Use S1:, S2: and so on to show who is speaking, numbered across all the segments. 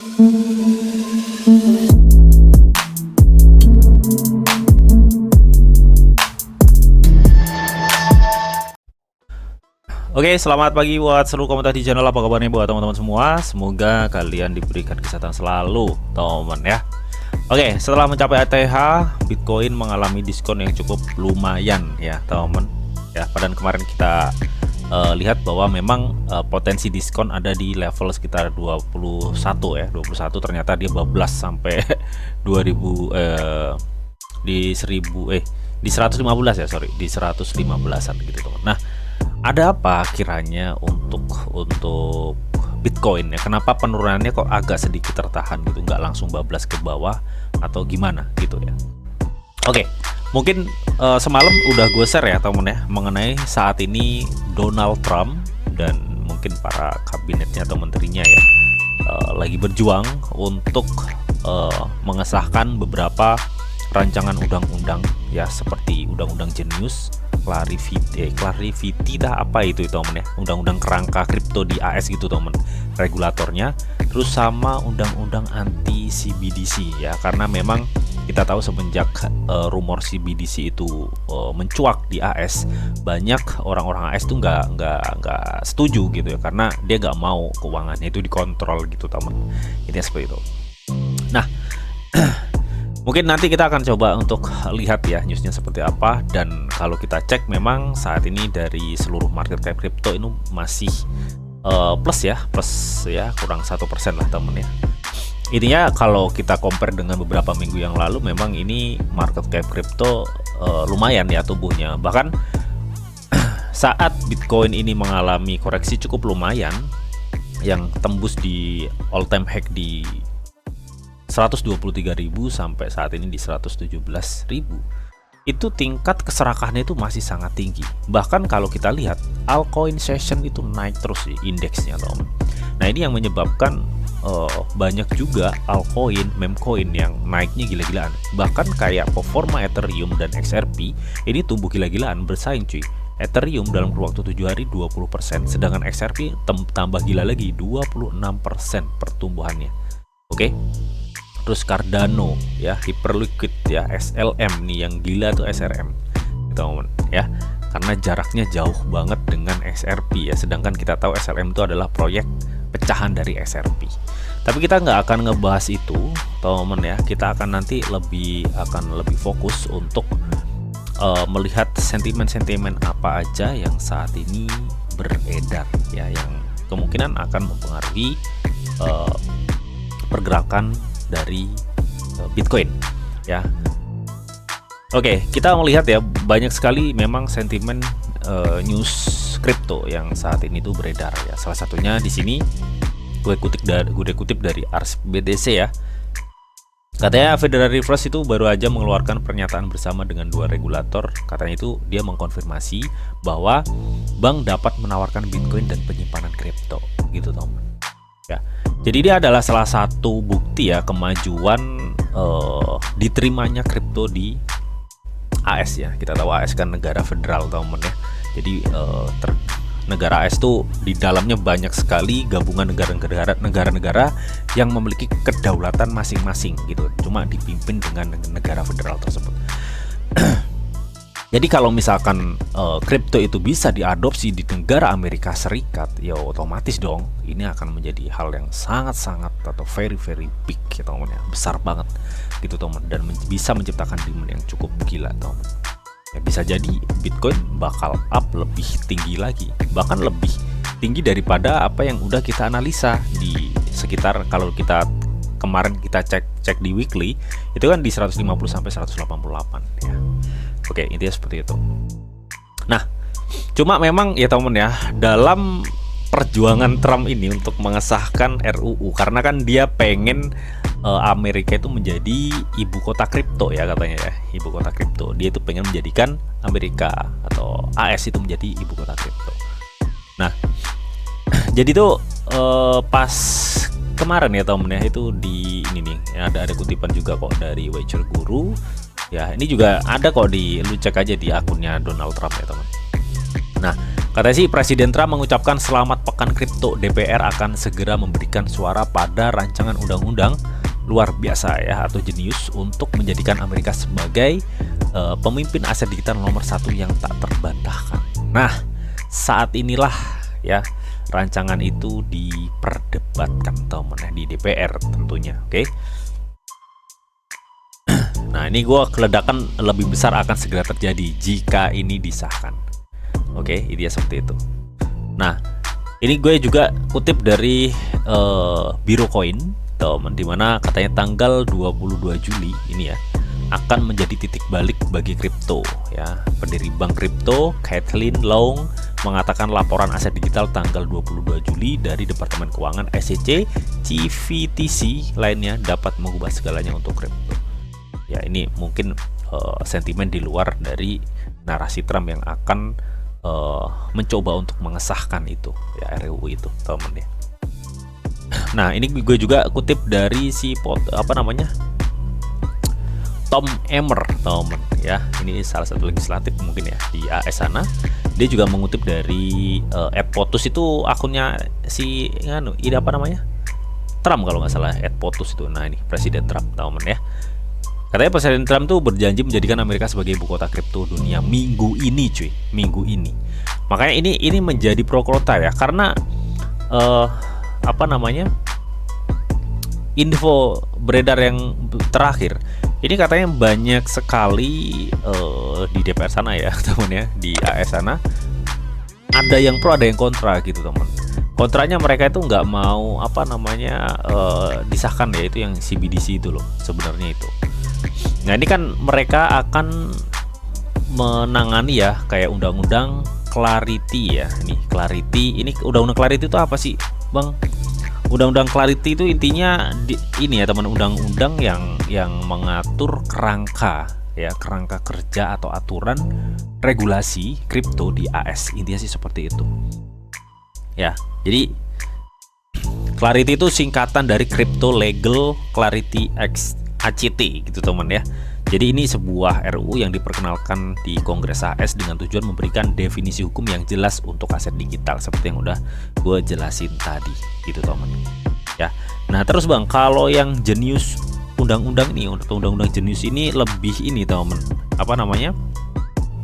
S1: Oke, selamat pagi buat seluruh komunitas di channel. Apa kabarnya buat teman-teman semua? Semoga kalian diberikan kesehatan selalu, teman ya. Oke, setelah mencapai ATH, Bitcoin mengalami diskon yang cukup lumayan ya, teman. Ya, pada kemarin kita lihat bahwa memang potensi diskon ada di level sekitar 21 ya, 21 ternyata dia bablas sampai 2000 di 115 ya, sorry, di 115-an gitu, teman. Nah, ada apa kiranya untuk Bitcoin ya? Kenapa penurunannya kok agak sedikit tertahan gitu, nggak langsung bablas ke bawah atau gimana gitu ya? Oke, mungkin semalam udah gue share ya temen ya mengenai saat ini Donald Trump dan mungkin para kabinetnya atau menterinya ya lagi berjuang untuk mengesahkan beberapa rancangan undang-undang ya, seperti undang-undang Genius, Clarivity dah apa itu temen ya, undang-undang kerangka kripto di AS gitu temen, regulatornya, terus sama undang-undang anti CBDC ya, karena memang kita tahu semenjak rumor CBDC itu mencuak di AS, banyak orang-orang AS tuh nggak setuju gitu ya, karena dia nggak mau keuangannya itu dikontrol gitu temen, ini seperti itu. Nah, mungkin nanti kita akan coba untuk lihat ya newsnya seperti apa, dan kalau kita cek memang saat ini dari seluruh market cap kripto ini masih plus ya, kurang 1% lah temen ya. Intinya kalau kita compare dengan beberapa minggu yang lalu, memang ini market cap kripto lumayan ya tumbuhnya. Bahkan saat Bitcoin ini mengalami koreksi cukup lumayan, yang tembus di all time high di 123.000 sampai saat ini di 117.000, itu tingkat keserakahannya itu masih sangat tinggi. Bahkan kalau kita lihat altcoin session itu naik terus sih indeksnya teman. Nah, ini yang menyebabkan banyak juga altcoin, memecoin yang naiknya gila-gilaan. Bahkan kayak performa Ethereum dan XRP ini tumbuh gila-gilaan bersaing cuy. Ethereum dalam waktu 7 hari 20%, sedangkan XRP tambah gila lagi 26% pertumbuhannya. Oke. Terus Cardano ya, Hyperliquid ya, SLM nih yang gila tuh SRM teman ya, karena jaraknya jauh banget dengan XRP ya, sedangkan kita tahu SLM itu adalah proyek pecahan dari XRP. Tapi kita nggak akan ngebahas itu teman ya, kita akan nanti lebih fokus untuk melihat sentimen-sentimen apa aja yang saat ini beredar ya, yang kemungkinan akan mempengaruhi pergerakan dari Bitcoin ya. Oke, kita melihat ya banyak sekali memang sentimen news kripto yang saat ini tuh beredar ya. Salah satunya di sini gue kutip dari Ars BTC ya. Katanya Federal Reserve itu baru aja mengeluarkan pernyataan bersama dengan dua regulator. Katanya itu dia mengkonfirmasi bahwa bank dapat menawarkan Bitcoin dan penyimpanan kripto gitu teman ya. Jadi dia adalah salah satu bukti ya kemajuan diterimanya kripto di AS ya. Kita tahu AS kan negara federal teman ya. Jadi negara AS tuh di dalamnya banyak sekali gabungan negara-negara yang memiliki kedaulatan masing-masing gitu. Cuma dipimpin dengan negara federal tersebut. Jadi kalau misalkan kripto itu bisa diadopsi di negara Amerika Serikat, ya otomatis dong ini akan menjadi hal yang sangat-sangat atau very big ya teman ya, besar banget gitu teman, dan bisa menciptakan demand yang cukup gila teman. Ya, bisa jadi Bitcoin bakal up lebih tinggi lagi, bahkan lebih tinggi daripada apa yang udah kita analisa di sekitar, kalau kita kemarin kita cek di weekly itu kan di 150 sampai 188 ya. Oke, intinya seperti itu. Nah, cuma memang ya teman ya, dalam perjuangan Trump ini untuk mengesahkan RUU, karena kan dia pengen Amerika itu menjadi ibu kota kripto ya katanya ya, ibu kota kripto. Dia itu pengen menjadikan Amerika atau AS itu menjadi ibu kota kripto. Nah, jadi tuh pas kemarin ya temen ya, itu di ini nih ada kutipan juga kok dari Watcher Guru ya. Ini juga ada kok, lu cek aja di akunnya Donald Trump ya teman. Nah, Katanya sih Presiden Trump mengucapkan selamat pekan kripto. DPR akan segera memberikan suara pada rancangan undang-undang luar biasa ya atau jenius untuk menjadikan Amerika sebagai pemimpin aset digital nomor satu yang tak terbantahkan. Nah, saat inilah ya rancangan itu diperdebatkan teman-teman di DPR tentunya. Oke. Nah, ini keledakan lebih besar akan segera terjadi jika ini disahkan. Oke, ini ya seperti itu. Nah, ini gue juga kutip dari Biro Coin, teman, dimana katanya tanggal 22 Juli ini ya akan menjadi titik balik bagi kripto ya. Pendiri Bank Kripto Caitlin Long mengatakan laporan aset digital tanggal 22 Juli dari Departemen Keuangan SEC CFTC lainnya dapat mengubah segalanya untuk kripto. Ya, ini mungkin sentimen di luar dari narasi Trump yang akan mencoba untuk mengesahkan itu ya RUU itu teman ya. Nah, ini gue juga kutip dari si Tom Emmer teman ya. Ini salah satu legislatif mungkin ya di AS sana. Dia juga mengutip dari @POTUS itu akunnya si ini Trump kalau nggak salah @POTUS itu. Nah, ini Presiden Trump teman ya. Katanya Presiden Trump tuh berjanji menjadikan Amerika sebagai ibu kota kripto dunia minggu ini, cuy. Minggu ini. Makanya ini menjadi pro kontra ya, karena info beredar yang terakhir ini katanya banyak sekali di DPR sana ya, teman ya, di AS sana ada yang pro ada yang kontra gitu, teman. Kontranya mereka itu nggak mau disahkan ya, itu yang CBDC itu loh sebenarnya itu. Nah, ini kan mereka akan menangani ya kayak undang-undang Clarity ya. Ini Clarity, ini undang-undang Clarity itu apa sih, Bang? Undang-undang Clarity itu intinya ini ya, teman, undang-undang yang mengatur kerangka kerja atau aturan regulasi kripto di AS. Intinya sih seperti itu. Ya, jadi Clarity itu singkatan dari Crypto Legal Clarity ACT gitu, teman ya. Jadi ini sebuah RUU yang diperkenalkan di Kongres AS dengan tujuan memberikan definisi hukum yang jelas untuk aset digital seperti yang udah gue jelasin tadi gitu, teman ya. Nah, terus Bang, kalau yang jenius undang-undang ini, undang-undang jenius ini lebih ini, teman,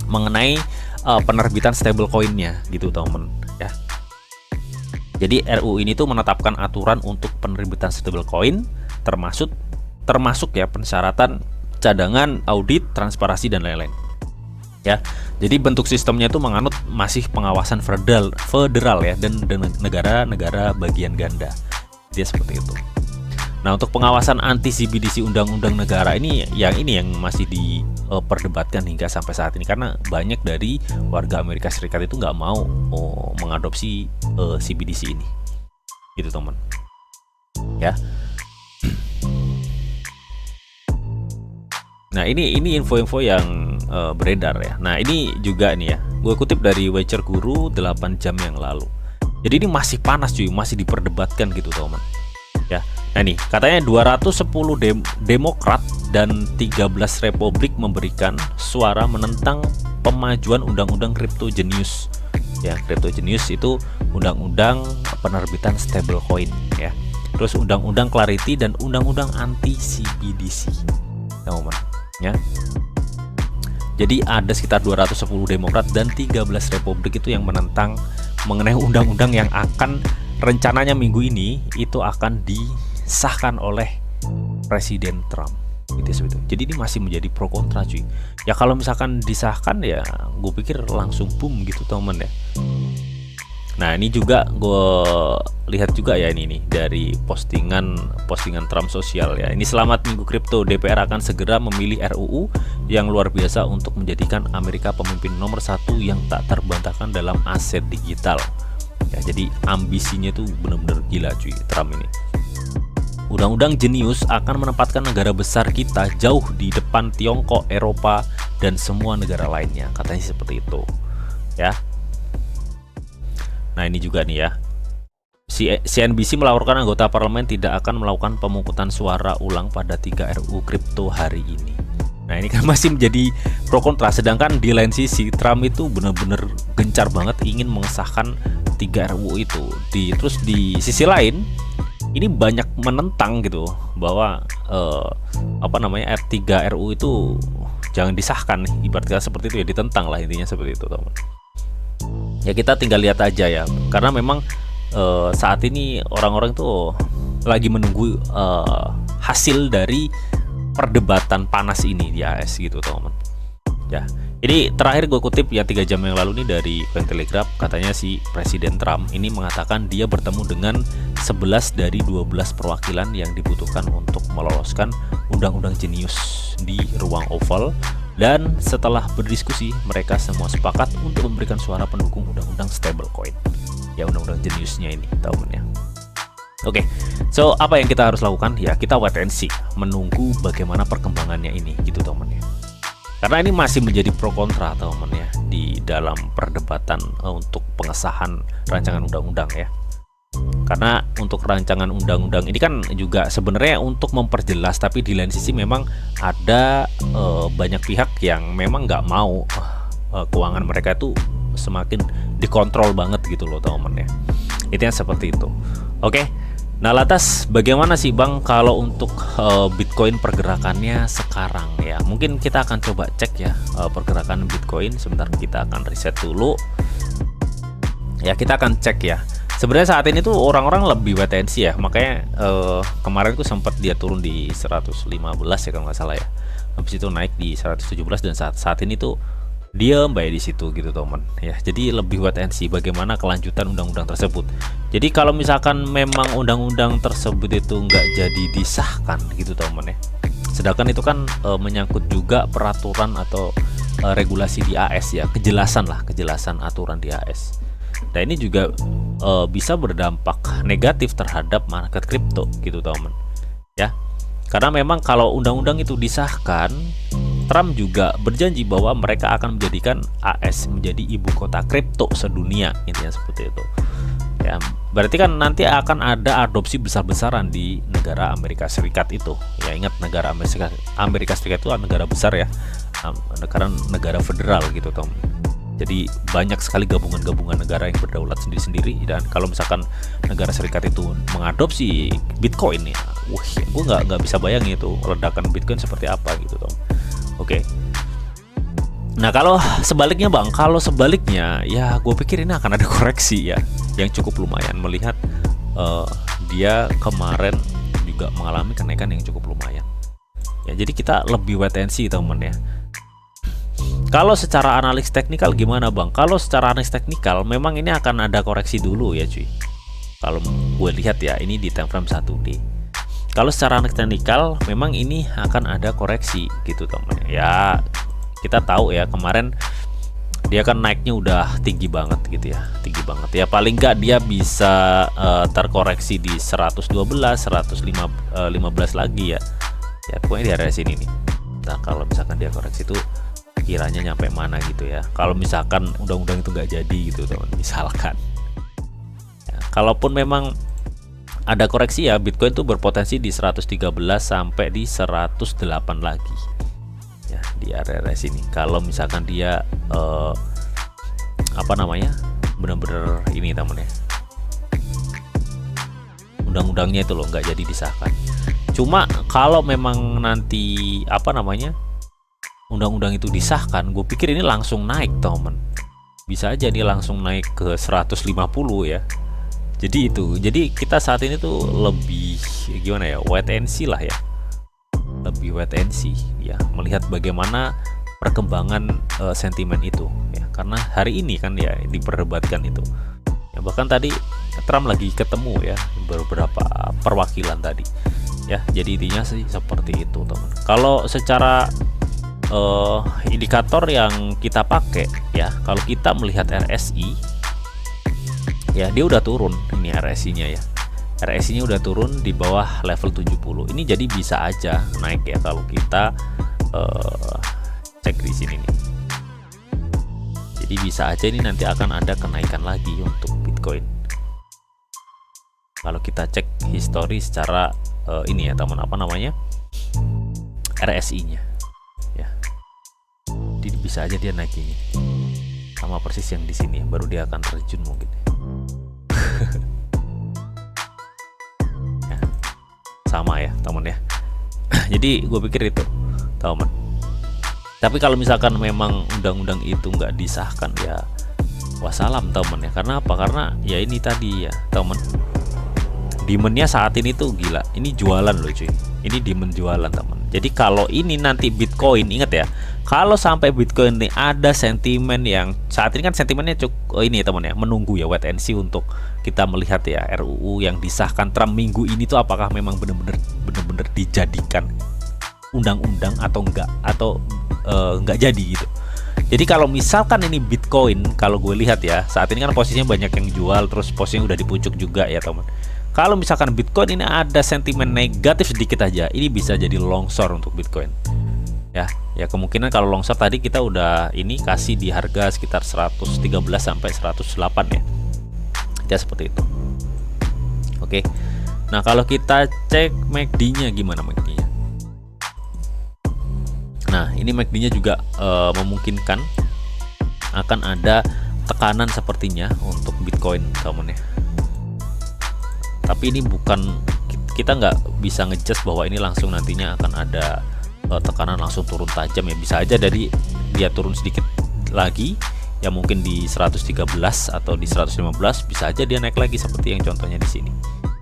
S1: mengenai penerbitan stablecoinnya gitu, teman ya. Jadi RUU ini tuh menetapkan aturan untuk penerbitan stablecoin termasuk ya persyaratan cadangan, audit, transparansi dan lain-lain. Ya. Jadi bentuk sistemnya itu menganut masih pengawasan federal ya dan negara-negara bagian ganda. Dia seperti itu. Nah, untuk pengawasan anti CBDC undang-undang negara ini yang masih diperdebatkan hingga sampai saat ini, karena banyak dari warga Amerika Serikat itu nggak mau mengadopsi CBDC ini. Gitu, teman. Ya. Nah, ini info-info yang beredar ya. Nah, ini juga nih ya, gue kutip dari Wager Guru 8 jam yang lalu. Jadi ini masih panas cuy, masih diperdebatkan gitu, teman. Ya. Nah, nih katanya 210 Demokrat dan 13 Republik memberikan suara menentang pemajuan undang-undang Crypto Genius. Ya, Crypto Genius itu undang-undang penerbitan stablecoin ya. Terus undang-undang Clarity dan undang-undang anti CBDC. Teman. Ya. Jadi ada sekitar 210 Demokrat dan 13 Republik itu yang menentang mengenai undang-undang yang akan rencananya minggu ini itu akan disahkan oleh Presiden Trump. Gitu. Jadi ini masih menjadi pro kontra cuy. Ya kalau misalkan disahkan ya gue pikir langsung boom gitu, teman ya. Nah, ini juga gue lihat juga ya ini nih dari postingan Trump sosial ya. Ini selamat minggu kripto, DPR akan segera memilih RUU yang luar biasa untuk menjadikan Amerika pemimpin nomor satu yang tak terbantahkan dalam aset digital. Ya, jadi ambisinya tuh bener-bener gila cuy Trump ini. Undang-undang jenius akan menempatkan negara besar kita jauh di depan Tiongkok, Eropa, dan semua negara lainnya. Katanya seperti itu. Ya. Nah, ini juga nih ya. CNBC melaporkan anggota parlemen tidak akan melakukan pemungutan suara ulang pada 3 RUU kripto hari ini. Nah ini kan masih menjadi pro kontra. Sedangkan di lain sisi Trump itu benar-benar gencar banget ingin mengesahkan 3 RUU itu. Terus di sisi lain ini banyak menentang gitu bahwa R3 RUU itu jangan disahkan nih, ibaratnya seperti itu ya, ditentang lah intinya seperti itu teman. Ya kita tinggal lihat aja ya, karena memang saat ini orang-orang tuh lagi menunggu hasil dari perdebatan panas ini di AS gitu teman. Ya, ini terakhir gue kutip ya 3 jam yang lalu nih dari Cointelegraph, katanya si Presiden Trump ini mengatakan dia bertemu dengan 11 dari 12 perwakilan yang dibutuhkan untuk meloloskan undang-undang jenius di ruang oval, dan setelah berdiskusi mereka semua sepakat untuk memberikan suara pendukung undang-undang stablecoin. Ya undang-undang jeniusnya ini teman ya. Oke, so apa yang kita harus lakukan? Ya kita wait and see, menunggu bagaimana perkembangannya ini gitu teman ya. Karena ini masih menjadi pro kontra teman ya di dalam perdebatan untuk pengesahan rancangan undang-undang ya. Karena untuk rancangan undang-undang ini kan juga sebenarnya untuk memperjelas, tapi di lain sisi memang ada banyak pihak yang memang nggak mau keuangan mereka itu semakin dikontrol banget gitu loh teman ya. Intinya seperti itu. Oke. Nah lantas bagaimana sih Bang kalau untuk Bitcoin pergerakannya sekarang ya? Mungkin kita akan coba cek ya pergerakan Bitcoin. Sebentar, kita akan reset dulu. Ya kita akan cek ya. Sebenarnya saat ini tuh orang-orang lebih wait and see ya. Makanya kemarin tuh sempat dia turun di 115 ya kalau nggak salah ya. Habis itu naik di 117 dan saat ini tuh dia di situ gitu teman ya. Jadi lebih wait and see bagaimana kelanjutan undang-undang tersebut. Jadi kalau misalkan memang undang-undang tersebut itu nggak jadi disahkan gitu teman ya, sedangkan itu kan menyangkut juga peraturan atau regulasi di AS ya, kejelasan aturan di AS. Nah ini juga bisa berdampak negatif terhadap market kripto gitu teman ya. Karena memang kalau undang-undang itu disahkan, Trump juga berjanji bahwa mereka akan menjadikan AS menjadi ibu kota kripto sedunia, intinya seperti itu. Ya, berarti kan nanti akan ada adopsi besar-besaran di negara Amerika Serikat itu. Ya ingat negara Amerika Serikat itu negara besar ya, negara federal gitu Tom. Jadi banyak sekali gabungan-gabungan negara yang berdaulat sendiri-sendiri, dan kalau misalkan negara serikat itu mengadopsi Bitcoin ya, gue nggak bisa bayangin itu ledakan Bitcoin seperti apa gitu Tom. Oke. Nah kalau sebaliknya Bang, ya gue pikir ini akan ada koreksi ya, yang cukup lumayan melihat dia kemarin juga mengalami kenaikan yang cukup lumayan. Ya jadi kita lebih wait and see teman ya. Kalau secara analis teknikal gimana Bang? Kalau secara analis teknikal memang ini akan ada koreksi dulu ya cuy. Kalau gue lihat ya ini di time frame 1D. Kalau secara analis teknikal memang ini akan ada koreksi gitu teman ya. Kita tahu ya kemarin dia kan naiknya udah tinggi banget gitu ya, tinggi banget ya. Paling nggak dia bisa terkoreksi di 112, 115 lagi ya. Ya pokoknya di area sini nih. Nah kalau misalkan dia koreksi itu kiranya nyampe mana gitu ya. Kalau misalkan undang-undang itu nggak jadi gitu teman, misalkan. Ya, kalaupun memang ada koreksi ya, Bitcoin itu berpotensi di 113 sampai di 108 lagi. Ya di area sini. Kalau misalkan dia benar-benar ini teman ya, undang-undangnya itu loh nggak jadi disahkan. Cuma kalau memang nanti undang-undang itu disahkan, gue pikir ini langsung naik teman, bisa aja nih langsung naik ke 150 ya. Jadi kita saat ini tuh lebih gimana ya, wait and see lah ya, lebih wait and see ya, melihat bagaimana perkembangan sentimen itu ya. Karena hari ini kan ya diperdebatkan itu ya, bahkan tadi Trump lagi ketemu ya beberapa perwakilan tadi ya. Jadi intinya sih seperti itu teman. Kalau secara indikator yang kita pakai ya, kalau kita melihat RSI ya, dia udah turun ini RSI-nya ya. RSI-nya udah turun di bawah level 70. Ini jadi bisa aja naik ya kalau kita cek di sini nih. Jadi bisa aja ini nanti akan ada kenaikan lagi untuk Bitcoin. Kalau kita cek histori secara ini ya teman, RSI-nya. Ya, bisa aja dia naik ini sama persis yang di sini, baru dia akan terjun mungkin. Ya, sama ya teman ya. Jadi gue pikir itu teman. Tapi kalau misalkan memang undang-undang itu nggak disahkan ya wassalam teman ya. Karena apa? Karena ya ini tadi ya teman, demandnya saat ini tuh gila. Ini jualan loh cuy, ini demand jualan teman. Jadi kalau ini nanti Bitcoin, ingat ya, kalau sampai Bitcoin ini ada sentimen yang saat ini kan sentimennya cukup ini teman ya, menunggu ya wait and see untuk kita melihat ya RUU yang disahkan Trump minggu ini tuh apakah memang benar-benar dijadikan undang-undang atau enggak jadi gitu. Jadi kalau misalkan ini Bitcoin, kalau gue lihat ya saat ini kan posisinya banyak yang jual, terus posisinya udah di pucuk juga ya teman. Kalau misalkan Bitcoin ini ada sentimen negatif sedikit aja, ini bisa jadi longsor untuk Bitcoin. Ya kemungkinan kalau longsor tadi kita udah ini kasih di harga sekitar 113 sampai 108 ya. Ya seperti itu. Oke. Nah, kalau kita cek MACD-nya gimana MACD-nya? Nah, ini MACD-nya juga memungkinkan akan ada tekanan sepertinya untuk Bitcoin teman ya. Tapi ini bukan, kita nggak bisa ngejudge bahwa ini langsung nantinya akan ada tekanan langsung turun tajam ya. Bisa aja dari dia turun sedikit lagi ya, mungkin di 113 atau di 115, bisa aja dia naik lagi seperti yang contohnya di sini.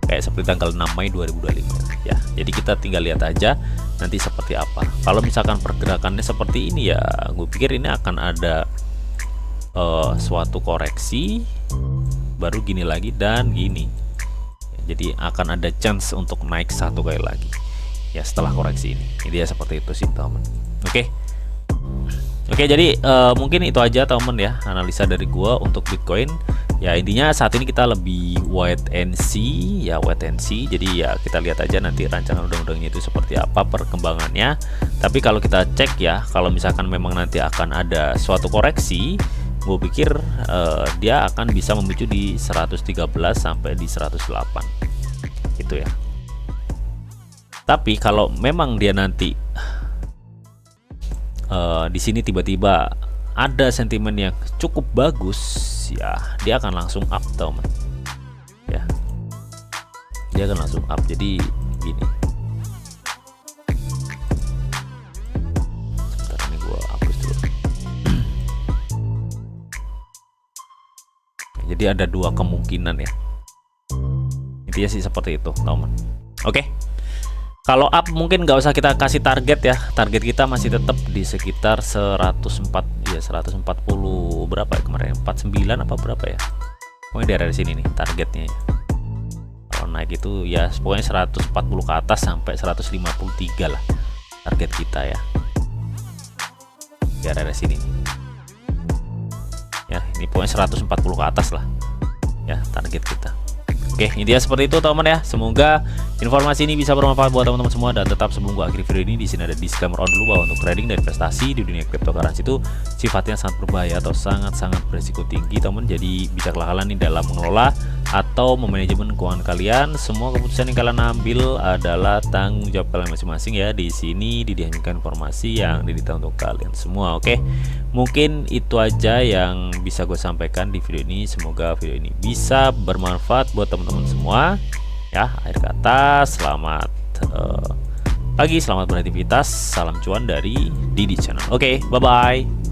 S1: Kayak seperti tanggal 6 Mei 2025 ya. Jadi kita tinggal lihat aja nanti seperti apa. Kalau misalkan pergerakannya seperti ini ya, gue pikir ini akan ada suatu koreksi baru gini lagi dan gini. Jadi akan ada chance untuk naik satu kali lagi ya setelah koreksi ini. Ini dia seperti itu sih teman. Oke, jadi mungkin itu aja teman ya analisa dari gua untuk Bitcoin. Ya intinya saat ini kita lebih wait and see ya, wait and see. Jadi ya kita lihat aja nanti rancangan undang-undangnya itu seperti apa perkembangannya. Tapi kalau kita cek ya, kalau misalkan memang nanti akan ada suatu koreksi, gue pikir dia akan bisa memicu di 113 sampai di 108 gitu ya. Tapi kalau memang dia nanti di sini tiba-tiba ada sentimen yang cukup bagus ya, dia akan langsung up teman ya, dia akan langsung up. Jadi gini, sebentar ini gua hapus dulu. Jadi ada dua kemungkinan ya, intinya sih seperti itu teman. Oke, kalau up mungkin nggak usah kita kasih target ya, target kita masih tetap di sekitar 104 ya, 140 berapa ya kemarin, 49 apa berapa ya, pokoknya di area sini nih targetnya ya. Kalau naik itu ya pokoknya 140 ke atas sampai 153 lah target kita ya, di area sini nih ya. Ini pokoknya 140 ke atas lah ya target kita. Oke, intinya seperti itu teman ya. Semoga informasi ini bisa bermanfaat buat teman-teman semua. Dan tetap sebelum gua akhiri video ini, di sini ada disclaimer on dulu bahwa untuk trading dan investasi di dunia cryptocurrency itu sifatnya sangat berbahaya atau sangat-sangat berisiko tinggi teman. Jadi bijaklah kalian dalam mengelola atau memanajemen keuangan kalian. Semua keputusan yang kalian ambil adalah tanggung jawab kalian masing-masing ya. Di sini didiamkan informasi yang didetail untuk kalian semua. Oke, mungkin itu aja yang bisa gue sampaikan di video ini. Semoga video ini bisa bermanfaat buat teman-teman semua ya. Akhir kata, selamat pagi, selamat beraktivitas, salam cuan dari Didi Channel. Oke, bye bye.